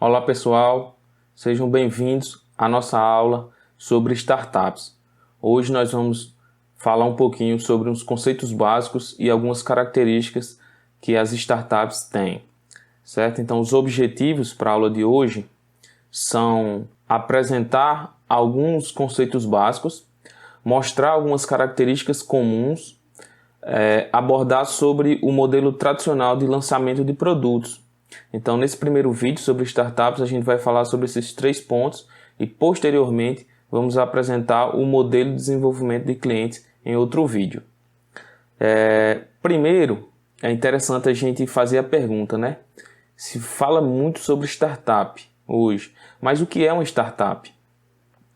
Olá pessoal, sejam bem-vindos à nossa aula sobre startups. Hoje nós vamos falar um pouquinho sobre os conceitos básicos e algumas características que as startups têm, certo? Então os objetivos para a aula de hoje são apresentar alguns conceitos básicos, mostrar algumas características comuns, abordar sobre o modelo tradicional de lançamento de produtos. Então, nesse primeiro vídeo sobre startups, a gente vai falar sobre esses 3 pontos e, posteriormente, vamos apresentar o modelo de desenvolvimento de clientes em outro vídeo. Primeiro, é interessante a gente fazer a pergunta, né? Se fala muito sobre startup hoje, mas o que é uma startup?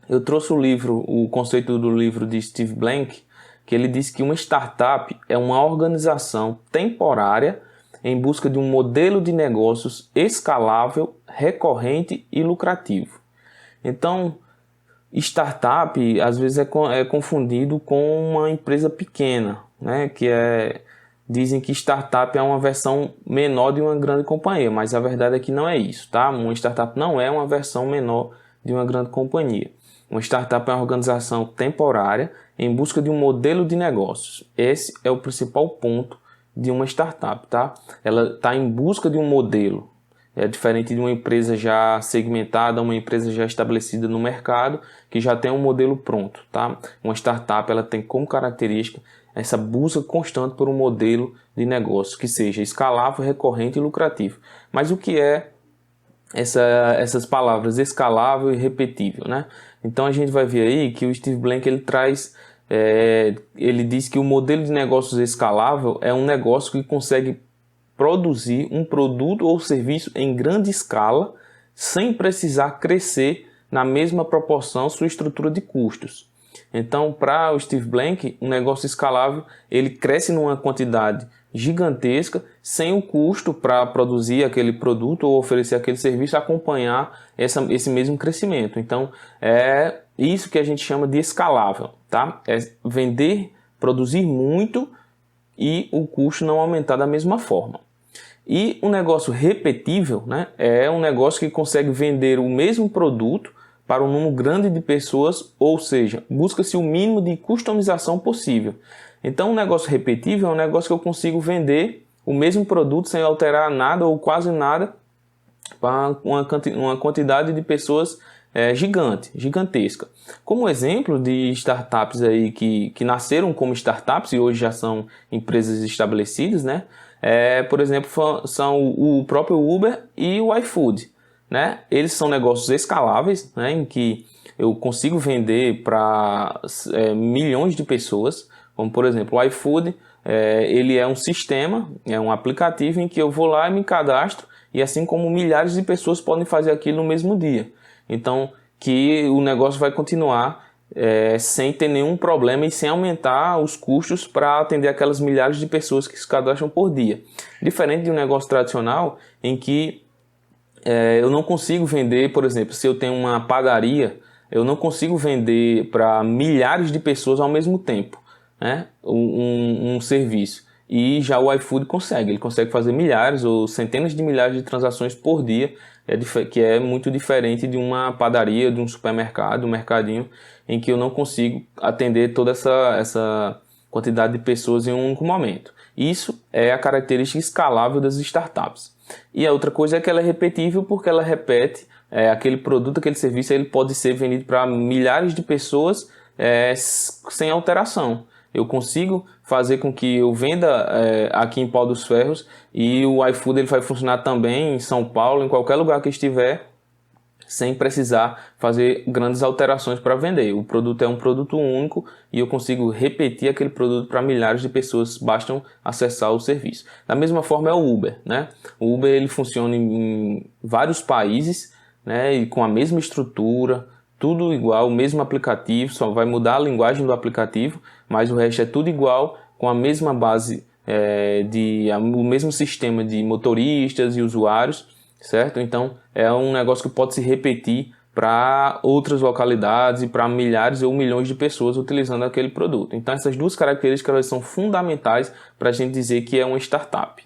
Eu trouxe o conceito do livro de Steve Blank, que ele diz que uma startup é uma organização temporária em busca de um modelo de negócios escalável, recorrente e lucrativo. Então, startup às vezes é confundido com uma empresa pequena, né? Dizem que startup é uma versão menor de uma grande companhia, mas a verdade é que não é isso, tá? Uma startup não é uma versão menor de uma grande companhia. Uma startup é uma organização temporária em busca de um modelo de negócios. Esse é o principal ponto de uma startup, tá? Ela está em busca de um modelo. É diferente de uma empresa já segmentada, uma empresa já estabelecida no mercado, que já tem um modelo pronto, tá? Uma startup ela tem como característica essa busca constante por um modelo de negócio que seja escalável, recorrente e lucrativo. Mas o que é essas palavras escalável e repetível, né? Então a gente vai ver aí que o Steve Blank ele diz que o modelo de negócios escalável é um negócio que consegue produzir um produto ou serviço em grande escala sem precisar crescer na mesma proporção sua estrutura de custos. Então, para o Steve Blank, um negócio escalável ele cresce numa quantidade gigantesca sem o custo para produzir aquele produto ou oferecer aquele serviço acompanhar esse mesmo crescimento. Então, é isso que a gente chama de escalável, tá? É vender, produzir muito e o custo não aumentar da mesma forma. E um negócio repetível, né, é um negócio que consegue vender o mesmo produto para um número grande de pessoas, ou seja, busca-se o mínimo de customização possível. Então, um negócio repetível é um negócio que eu consigo vender o mesmo produto sem alterar nada ou quase nada para uma quantidade de pessoas gigantesca. Como exemplo de startups aí que nasceram como startups e hoje já são empresas estabelecidas, né? Por exemplo, são o próprio Uber e o iFood, né? Eles são negócios escaláveis, né? Em que eu consigo vender para milhões de pessoas, como por exemplo o iFood, ele é um sistema, é um aplicativo em que eu vou lá e me cadastro, e assim como milhares de pessoas podem fazer aquilo no mesmo dia. Então, que o negócio vai continuar sem ter nenhum problema e sem aumentar os custos para atender aquelas milhares de pessoas que se cadastram por dia. Diferente de um negócio tradicional em que eu não consigo vender, por exemplo, se eu tenho uma padaria, eu não consigo vender para milhares de pessoas ao mesmo tempo, né? um serviço. E já o iFood ele consegue fazer milhares ou centenas de milhares de transações por dia, que é muito diferente de uma padaria, de um supermercado, um mercadinho, em que eu não consigo atender toda essa quantidade de pessoas em um único momento. Isso é a característica escalável das startups. E a outra coisa é que ela é repetível porque ela repete aquele produto, aquele serviço, ele pode ser vendido para milhares de pessoas sem alteração. Eu consigo fazer com que eu venda aqui em Pau dos Ferros e o iFood ele vai funcionar também em São Paulo, em qualquer lugar que estiver, sem precisar fazer grandes alterações para vender. O produto é um produto único e eu consigo repetir aquele produto para milhares de pessoas, bastam acessar o serviço. Da mesma forma é o Uber, né? O Uber ele funciona em vários países, né? E com a mesma estrutura, tudo igual, o mesmo aplicativo, só vai mudar a linguagem do aplicativo, mas o resto é tudo igual, com a mesma base, o mesmo sistema de motoristas e usuários, certo? Então é um negócio que pode se repetir para outras localidades e para milhares ou milhões de pessoas utilizando aquele produto. Então essas duas características elas são fundamentais para a gente dizer que é uma startup.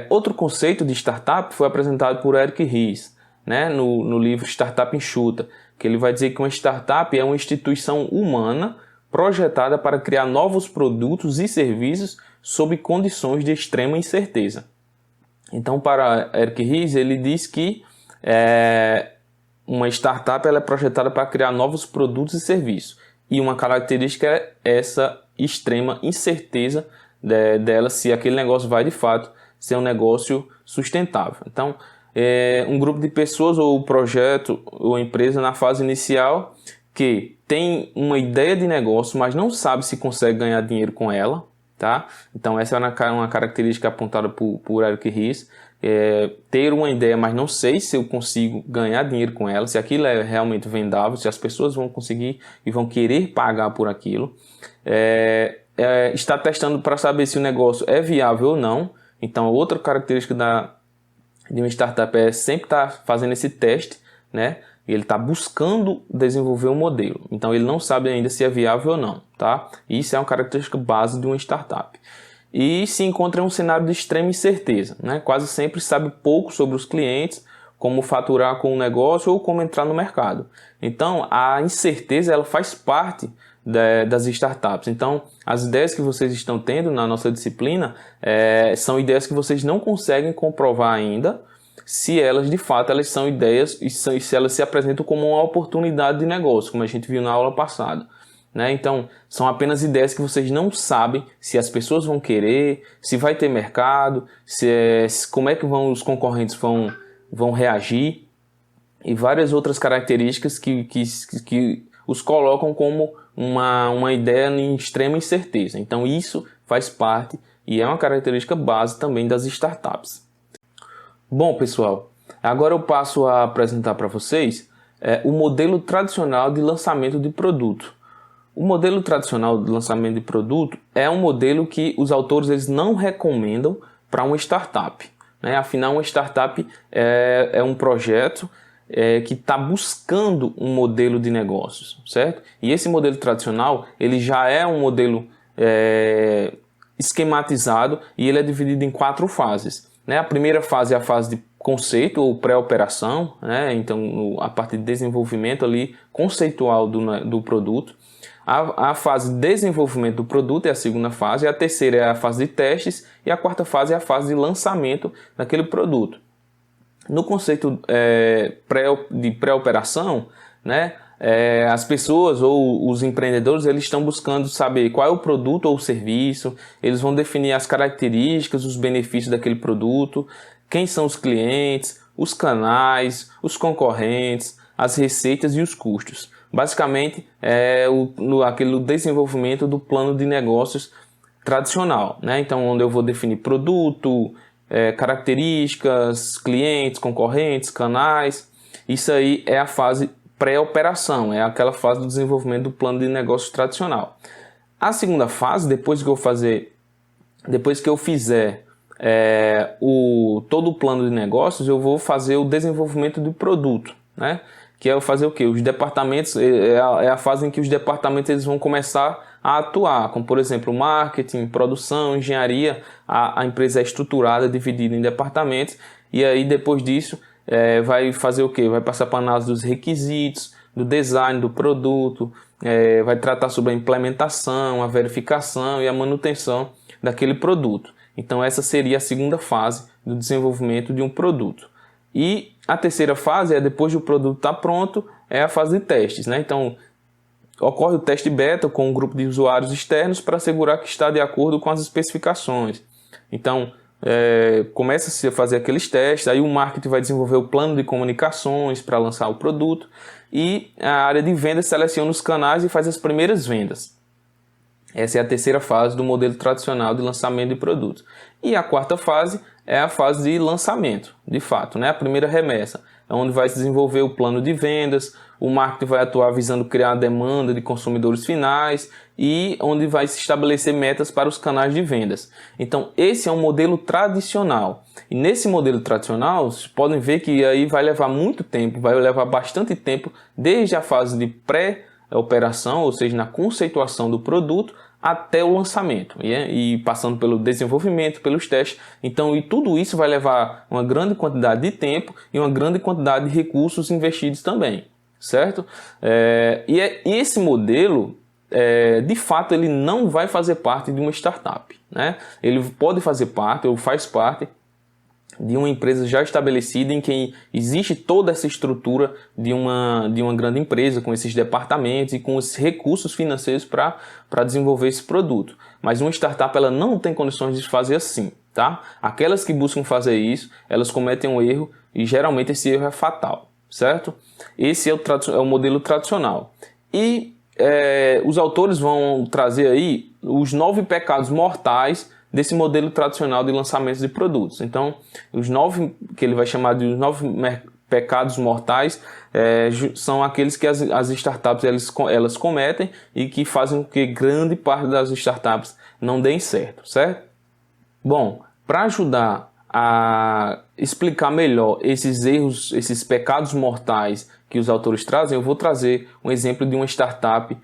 Outro conceito de startup foi apresentado por Eric Ries, né, no livro Startup Enxuta, que ele vai dizer que uma startup é uma instituição humana projetada para criar novos produtos e serviços sob condições de extrema incerteza. Então, para Eric Ries, ele diz que uma startup ela é projetada para criar novos produtos e serviços. E uma característica é essa extrema incerteza dela, se aquele negócio vai de fato ser um negócio sustentável. Então, um grupo de pessoas ou projeto ou empresa na fase inicial que tem uma ideia de negócio, mas não sabe se consegue ganhar dinheiro com ela, tá? Então essa é uma característica apontada por Eric Ries. Ter uma ideia, mas não sei se eu consigo ganhar dinheiro com ela, se aquilo é realmente vendável, se as pessoas vão conseguir e vão querer pagar por aquilo. Está testando para saber se o negócio é viável ou não. Então outra característica de uma startup é sempre estar fazendo esse teste, né? Ele está buscando desenvolver um modelo. Então ele não sabe ainda se é viável ou não, tá? Isso é uma característica base de uma startup. E se encontra em um cenário de extrema incerteza, né? Quase sempre sabe pouco sobre os clientes, como faturar com o negócio ou como entrar no mercado. Então a incerteza ela faz parte das startups. Então as ideias que vocês estão tendo na nossa disciplina são ideias que vocês não conseguem comprovar ainda se elas de fato elas são ideias e se elas se apresentam como uma oportunidade de negócio, como a gente viu na aula passada, né? Então são apenas ideias que vocês não sabem se as pessoas vão querer, se vai ter mercado, como é que os concorrentes vão reagir e várias outras características que os colocam como uma ideia em extrema incerteza. Então isso faz parte e é uma característica base também das startups. Bom, pessoal, agora eu passo a apresentar para vocês o modelo tradicional de lançamento de produto. O modelo tradicional de lançamento de produto é um modelo que os autores eles não recomendam para uma startup, né? Afinal, uma startup é um projeto que está buscando um modelo de negócios, certo? E esse modelo tradicional ele já é um modelo esquematizado e ele é dividido em 4 fases. A primeira fase é a fase de conceito ou pré-operação, né? Então a parte de desenvolvimento ali conceitual do produto. A fase de desenvolvimento do produto é a segunda fase, a terceira é a fase de testes e a quarta fase é a fase de lançamento daquele produto. No conceito de pré-operação, né? As pessoas ou os empreendedores eles estão buscando saber qual é o produto ou o serviço, eles vão definir as características, os benefícios daquele produto, quem são os clientes, os canais, os concorrentes, as receitas e os custos. Basicamente aquele desenvolvimento do plano de negócios tradicional, né? Então onde eu vou definir produto, características, clientes, concorrentes, canais. Isso aí é a fase pré-operação, é aquela fase do desenvolvimento do plano de negócios tradicional. A segunda fase, depois que eu fizer todo o plano de negócios, eu vou fazer o desenvolvimento do produto, né? Que é fazer o quê? Os departamentos, é a fase em que os departamentos eles vão começar a atuar, como por exemplo marketing, produção, engenharia. A empresa é estruturada, dividida em departamentos, e aí depois disso vai fazer o quê? Vai passar para a análise dos requisitos, do design do produto, vai tratar sobre a implementação, a verificação e a manutenção daquele produto. Então essa seria a segunda fase do desenvolvimento de um produto. E a terceira fase depois do produto estar pronto, é a fase de testes, né? Então ocorre o teste beta com um grupo de usuários externos para assegurar que está de acordo com as especificações. Então começa-se a fazer aqueles testes, aí o marketing vai desenvolver o plano de comunicações para lançar o produto e a área de vendas seleciona os canais e faz as primeiras vendas. Essa é a terceira fase do modelo tradicional de lançamento de produtos. E a quarta fase é a fase de lançamento, de fato, né? A primeira remessa, é onde vai se desenvolver o plano de vendas, o marketing vai atuar visando criar a demanda de consumidores finais e onde vai se estabelecer metas para os canais de vendas. Então, esse é um modelo tradicional. E nesse modelo tradicional, vocês podem ver que aí vai levar muito tempo, vai levar bastante tempo, desde a fase de pré-operação, ou seja, na conceituação do produto, até o lançamento, e passando pelo desenvolvimento, pelos testes. Então, e tudo isso vai levar uma grande quantidade de tempo e uma grande quantidade de recursos investidos também, certo? E esse modelo, de fato, ele não vai fazer parte de uma startup, né? Ele pode fazer parte ou faz parte de uma empresa já estabelecida em que existe toda essa estrutura de uma grande empresa, com esses departamentos e com os recursos financeiros para desenvolver esse produto. Mas uma startup, ela não tem condições de fazer assim, tá? Aquelas que buscam fazer isso, elas cometem um erro e geralmente esse erro é fatal, certo? Esse é o modelo tradicional. E os autores vão trazer aí os 9 pecados mortais desse modelo tradicional de lançamentos de produtos. Então, os 9, que ele vai chamar de os 9 pecados mortais, são aqueles que as startups elas cometem e que fazem com que grande parte das startups não deem certo, certo? Bom, para ajudar a explicar melhor esses erros, esses pecados mortais que os autores trazem, eu vou trazer um exemplo de uma startup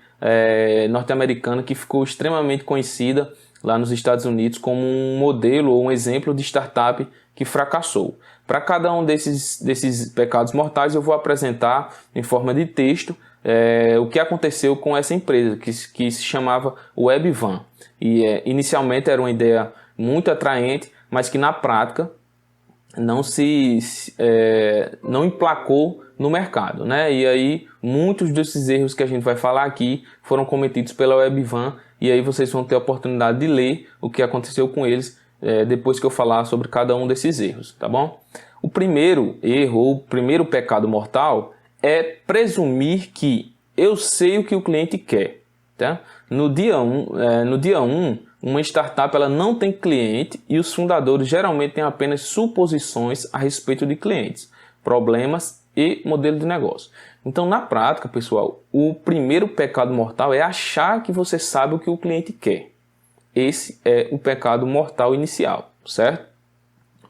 norte-americana que ficou extremamente conhecida lá nos Estados Unidos como um modelo ou um exemplo de startup que fracassou. Para cada um desses pecados mortais eu vou apresentar em forma de texto o que aconteceu com essa empresa que se chamava Webvan. E inicialmente era uma ideia muito atraente, mas que na prática não emplacou no mercado, né? E aí muitos desses erros que a gente vai falar aqui foram cometidos pela Webvan, e aí vocês vão ter a oportunidade de ler o que aconteceu com eles depois que eu falar sobre cada um desses erros, tá bom? O primeiro erro, ou o primeiro pecado mortal, é presumir que eu sei o que o cliente quer, tá? No dia 1, uma startup ela não tem cliente e os fundadores geralmente têm apenas suposições a respeito de clientes, problemas e modelo de negócio. Então, na prática, pessoal, o primeiro pecado mortal é achar que você sabe o que o cliente quer. Esse é o pecado mortal inicial, certo?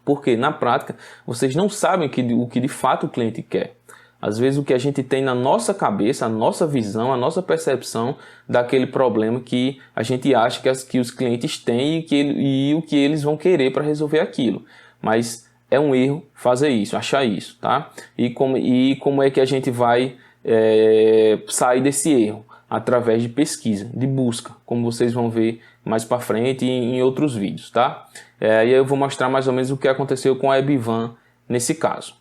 Porque, na prática, vocês não sabem o que de fato o cliente quer. Às vezes, o que a gente tem na nossa cabeça, a nossa visão, a nossa percepção daquele problema que a gente acha que os clientes têm e o que eles vão querer para resolver aquilo. Mas é um erro fazer isso, achar isso, tá? E como é que a gente vai sair desse erro? Através de pesquisa, de busca, como vocês vão ver mais para frente em outros vídeos, tá? E aí eu vou mostrar mais ou menos o que aconteceu com a Webvan nesse caso.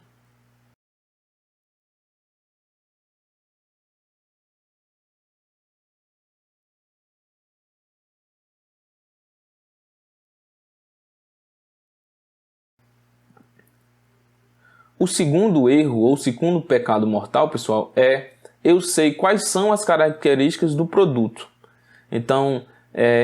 O segundo erro, ou segundo pecado mortal, pessoal, eu sei quais são as características do produto. Então,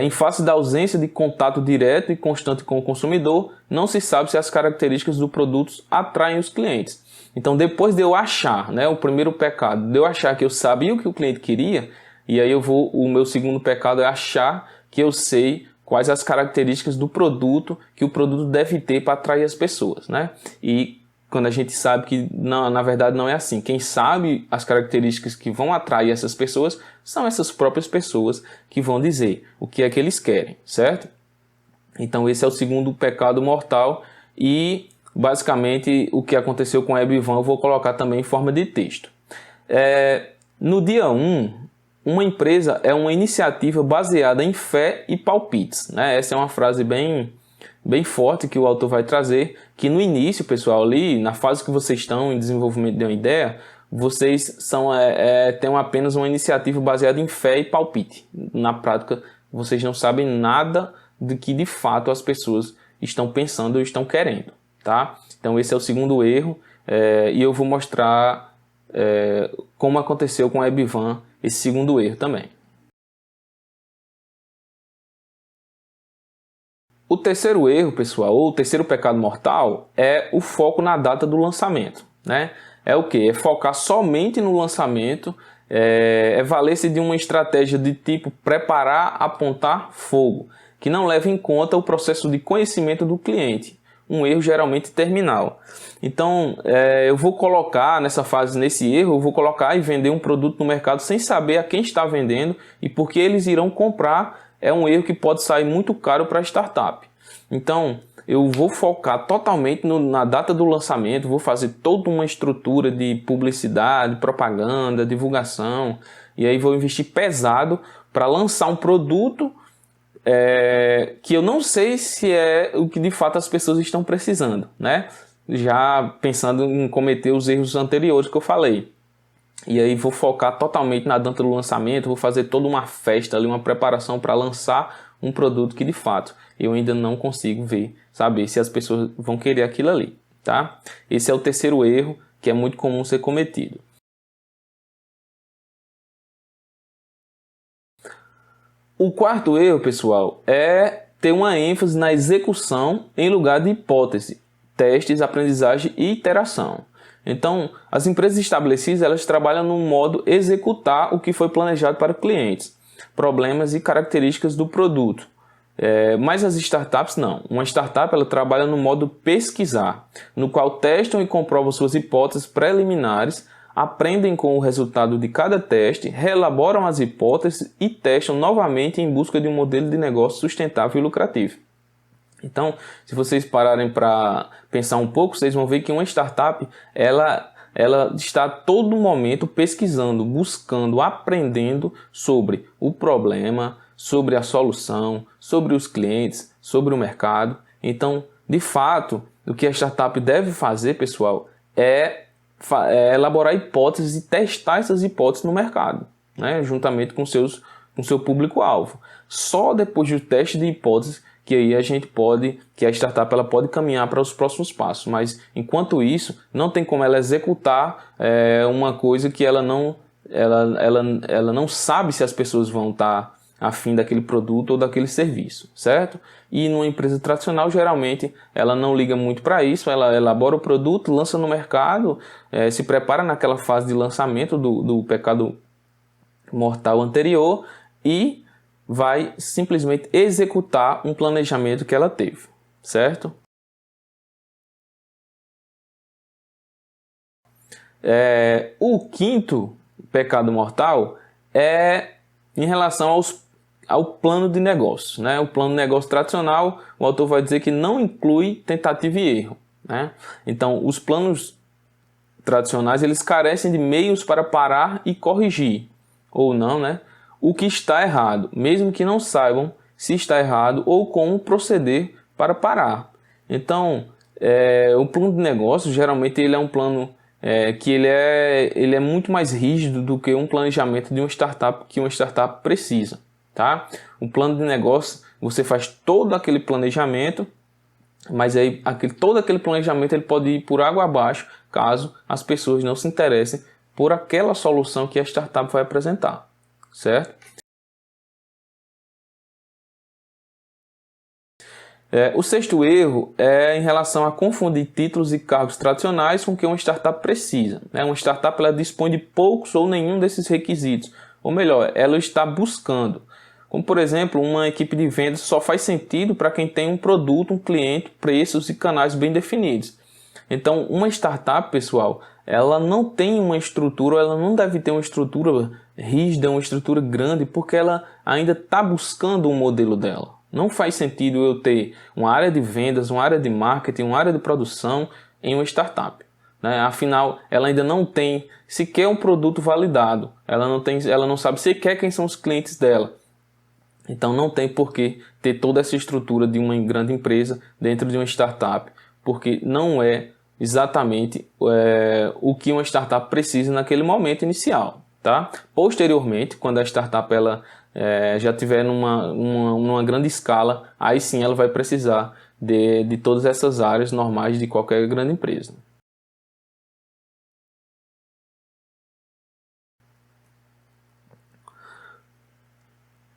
em face da ausência de contato direto e constante com o consumidor, não se sabe se as características do produto atraem os clientes. Então, depois de eu achar, né, o primeiro pecado, de eu achar que eu sabia o que o cliente queria, e aí o meu segundo pecado é achar que eu sei quais as características do produto que o produto deve ter para atrair as pessoas, né? E quando a gente sabe que na verdade não é assim. Quem sabe as características que vão atrair essas pessoas são essas próprias pessoas que vão dizer o que é que eles querem, certo? Então esse é o segundo pecado mortal e basicamente o que aconteceu com a Webvan eu vou colocar também em forma de texto. No dia 1, uma empresa é uma iniciativa baseada em fé e palpites, né? Essa é uma frase bem forte que o autor vai trazer, que no início, pessoal, ali na fase que vocês estão em desenvolvimento de uma ideia, vocês têm apenas uma iniciativa baseada em fé e palpite. Na prática, vocês não sabem nada do que de fato as pessoas estão pensando ou estão querendo, tá? Então esse é o segundo erro e eu vou mostrar como aconteceu com a Webvan esse segundo erro também. O terceiro erro, pessoal, ou o terceiro pecado mortal, é o foco na data do lançamento, né? É o quê? É focar somente no lançamento, valer-se de uma estratégia de tipo preparar, apontar, fogo, que não leva em conta o processo de conhecimento do cliente, um erro geralmente terminal. Então, eu vou colocar nesse erro, eu vou colocar e vender um produto no mercado sem saber a quem está vendendo e por que eles irão comprar é um erro que pode sair muito caro para a startup. Então, eu vou focar totalmente na data do lançamento, vou fazer toda uma estrutura de publicidade, propaganda, divulgação, e aí vou investir pesado para lançar um produto que eu não sei se é o que de fato as pessoas estão precisando, né? Já pensando em cometer os erros anteriores que eu falei. E aí vou focar totalmente na data do lançamento, vou fazer toda uma festa ali, uma preparação para lançar um produto que de fato eu ainda não consigo saber se as pessoas vão querer aquilo ali, tá? Esse é o terceiro erro que é muito comum ser cometido. O quarto erro, pessoal, é ter uma ênfase na execução em lugar de hipótese, testes, aprendizagem e iteração. Então, as empresas estabelecidas elas trabalham no modo executar o que foi planejado para clientes, problemas e características do produto. Mas as startups não. Uma startup ela trabalha no modo pesquisar, no qual testam e comprovam suas hipóteses preliminares, aprendem com o resultado de cada teste, reelaboram as hipóteses e testam novamente em busca de um modelo de negócio sustentável e lucrativo. Então, se vocês pararem para pensar um pouco, vocês vão ver que uma startup ela está a todo momento pesquisando, buscando, aprendendo sobre o problema, sobre a solução, sobre os clientes, sobre o mercado. Então, de fato, o que a startup deve fazer, pessoal, é elaborar hipóteses e testar essas hipóteses no mercado, né, juntamente com seu público-alvo. Só depois do teste de hipóteses que aí que a startup ela pode caminhar para os próximos passos. Mas enquanto isso, não tem como ela executar uma coisa que ela não sabe se as pessoas vão estar afim daquele produto ou daquele serviço, certo? E numa empresa tradicional, geralmente, ela não liga muito para isso, ela elabora o produto, lança no mercado, se prepara naquela fase de lançamento do pecado mortal anterior e vai simplesmente executar um planejamento que ela teve, certo? O quinto pecado mortal é em relação ao plano de negócio, né? O plano de negócio tradicional, o autor vai dizer que não inclui tentativa e erro, né? Então, os planos tradicionais eles carecem de meios para parar e corrigir, ou não, né? O que está errado, mesmo que não saibam se está errado ou como proceder para parar. Então, o plano de negócio, geralmente, ele é um plano que ele é muito mais rígido do que um planejamento de uma startup que uma startup precisa, tá? Um plano de negócio, você faz todo aquele planejamento, mas aí todo aquele planejamento ele pode ir por água abaixo caso as pessoas não se interessem por aquela solução que a startup vai apresentar, certo? O sexto erro é em relação a confundir títulos e cargos tradicionais com o que uma startup precisa, né? Uma startup ela dispõe de poucos ou nenhum desses requisitos, ou melhor, ela está buscando. Como, por exemplo, uma equipe de vendas só faz sentido para quem tem um produto, um cliente, preços e canais bem definidos. Então, uma startup, pessoal, ela não tem uma estrutura, ela não deve ter uma estrutura rígida, uma estrutura grande, porque ela ainda está buscando o modelo dela. Não faz sentido eu ter uma área de vendas, uma área de marketing, uma área de produção em uma startup, né? Afinal, ela ainda não tem sequer um produto validado. Ela não sabe sequer quem são os clientes dela. Então não tem por que ter toda essa estrutura de uma grande empresa dentro de uma startup, porque não é exatamente o que uma startup precisa naquele momento inicial, tá? Posteriormente, quando a startup já estiver numa grande escala, aí sim ela vai precisar de todas essas áreas normais de qualquer grande empresa.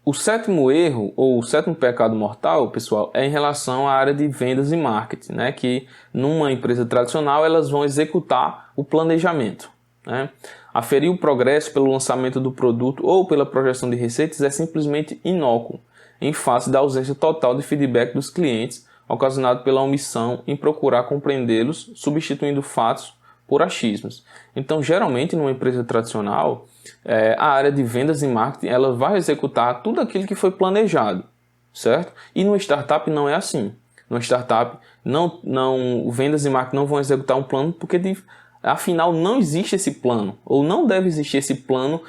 O sétimo erro, ou o sétimo pecado mortal, pessoal, é em relação à área de vendas e marketing, né? Que numa empresa tradicional elas vão executar o planejamento, né? Aferir o progresso pelo lançamento do produto ou pela projeção de receitas é simplesmente inócuo, em face da ausência total de feedback dos clientes, ocasionado pela omissão em procurar compreendê-los, substituindo fatos por achismos. Então, geralmente, numa empresa tradicional, a área de vendas e marketing ela vai executar tudo aquilo que foi planejado, certo? E no startup não é assim. No startup, vendas e marketing não vão executar um plano porque, afinal, não existe esse plano, ou não deve existir esse plano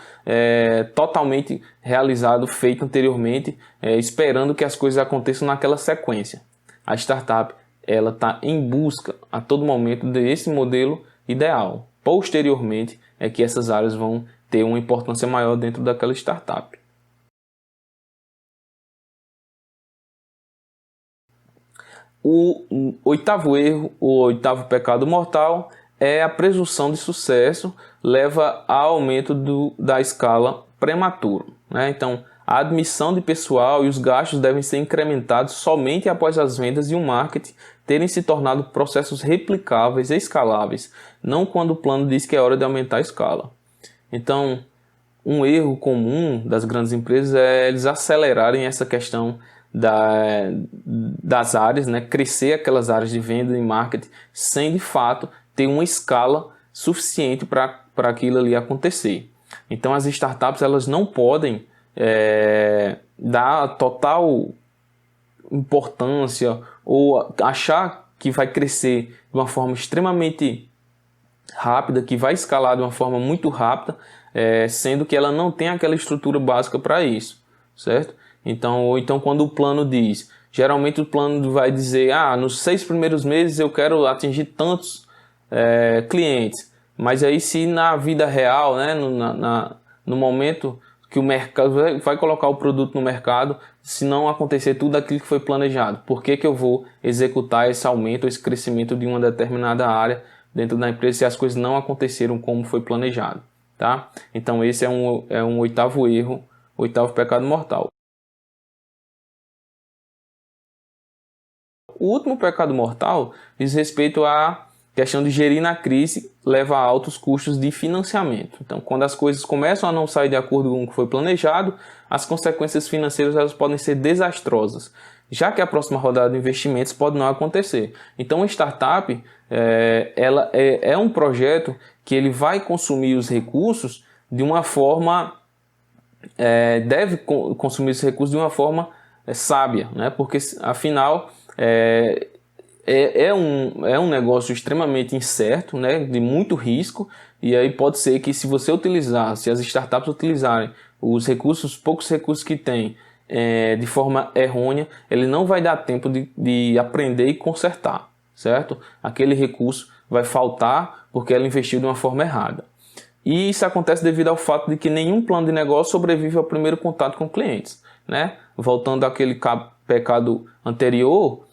totalmente realizado, feito anteriormente, esperando que as coisas aconteçam naquela sequência. A startup ela está em busca a todo momento desse modelo ideal. Posteriormente é que essas áreas vão ter uma importância maior dentro daquela startup. O oitavo erro, o oitavo pecado mortal, é a presunção de sucesso, leva ao aumento da escala prematuro, né? Então, a admissão de pessoal e os gastos devem ser incrementados somente após as vendas e o marketing terem se tornado processos replicáveis e escaláveis, não quando o plano diz que é hora de aumentar a escala. Então, um erro comum das grandes empresas é eles acelerarem essa questão das áreas, né? Crescer aquelas áreas de venda e marketing sem de fato ter uma escala suficiente para aquilo ali acontecer. Então as startups elas não podem dar total importância ou achar que vai crescer de uma forma extremamente rápida, que vai escalar de uma forma muito rápida, sendo que ela não tem aquela estrutura básica para isso, certo? Então quando o plano diz, geralmente o plano vai dizer, nos 6 primeiros meses eu quero atingir tantos clientes, mas aí se na vida real, né, no momento que o mercado vai colocar o produto no mercado, se não acontecer tudo aquilo que foi planejado, por que eu vou executar esse aumento, esse crescimento de uma determinada área dentro da empresa se as coisas não aconteceram como foi planejado, tá? Então esse é um oitavo erro, oitavo pecado mortal. O último pecado mortal diz respeito à questão de gerir na crise, leva a altos custos de financiamento. Então, quando as coisas começam a não sair de acordo com o que foi planejado, as consequências financeiras elas podem ser desastrosas, já que a próxima rodada de investimentos pode não acontecer. Então, uma startup ela é um projeto que ele vai consumir os recursos de uma forma, deve consumir esses recursos de uma forma sábia, né? Porque afinal é um negócio extremamente incerto, né, de muito risco, e aí pode ser que se as startups utilizarem poucos recursos que tem de forma errônea, ele não vai dar tempo de aprender e consertar, certo? Aquele recurso vai faltar porque ela investiu de uma forma errada. E isso acontece devido ao fato de que nenhum plano de negócio sobrevive ao primeiro contato com clientes, né? Voltando àquele pecado anterior,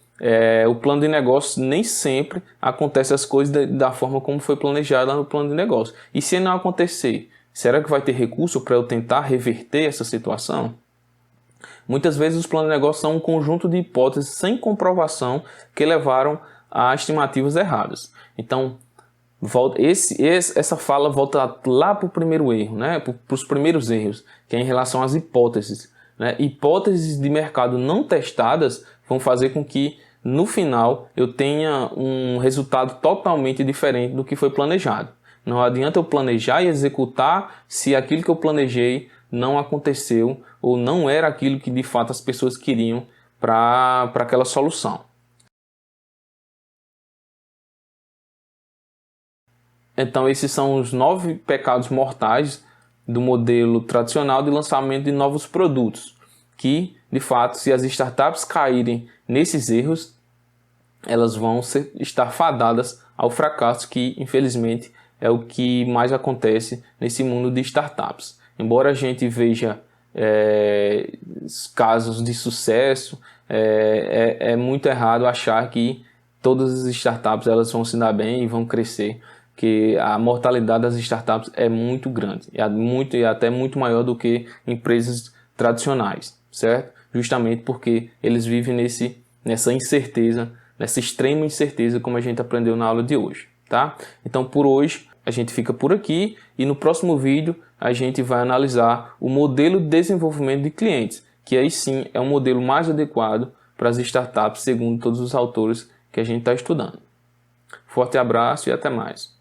o plano de negócio nem sempre acontece as coisas da forma como foi planejado lá no plano de negócio. E se não acontecer, será que vai ter recurso para eu tentar reverter essa situação? Muitas vezes os planos de negócio são um conjunto de hipóteses sem comprovação que levaram a estimativas erradas. Então, essa fala volta lá para o primeiro erro, né? Para os primeiros erros, que é em relação às hipóteses, né? Hipóteses de mercado não testadas vão fazer com que no final eu tenha um resultado totalmente diferente do que foi planejado. Não adianta eu planejar e executar se aquilo que eu planejei não aconteceu ou não era aquilo que de fato as pessoas queriam para aquela solução. Então esses são os 9 pecados mortais do modelo tradicional de lançamento de novos produtos, que de fato se as startups caírem nesses erros, elas vão estar fadadas ao fracasso, que infelizmente é o que mais acontece nesse mundo de startups. Embora a gente veja casos de sucesso, é muito errado achar que todas as startups elas vão se dar bem e vão crescer, que a mortalidade das startups é muito grande, e até muito maior do que empresas tradicionais, certo? Justamente porque eles vivem nessa incerteza, nessa extrema incerteza, como a gente aprendeu na aula de hoje, tá? Então, por hoje, a gente fica por aqui e no próximo vídeo a gente vai analisar o modelo de desenvolvimento de clientes, que aí sim é um modelo mais adequado para as startups, segundo todos os autores que a gente está estudando. Forte abraço e até mais.